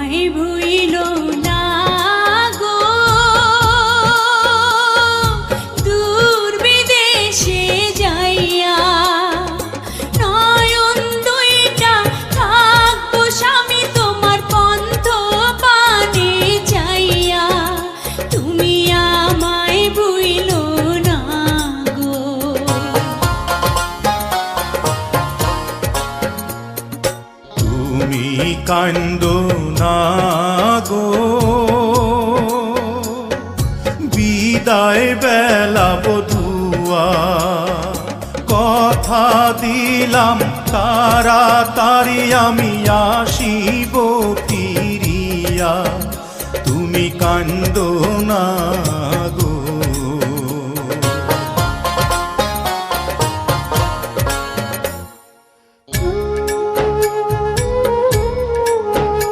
আমায় ভুইল না গো, দূর বিদেশে যাইয়া নয়ন দুইটা থাকবো স্বামী তোমার পন্থ পানে চাইয়া। তুমি আমায় ভুইল না গো। তুমি কান্দো না গো, বিদায় বেলা বধুয়া, কথা দিলাম তাড়াতাড়ি আমি আসিব ফিরিয়া। তুমি কান্দো না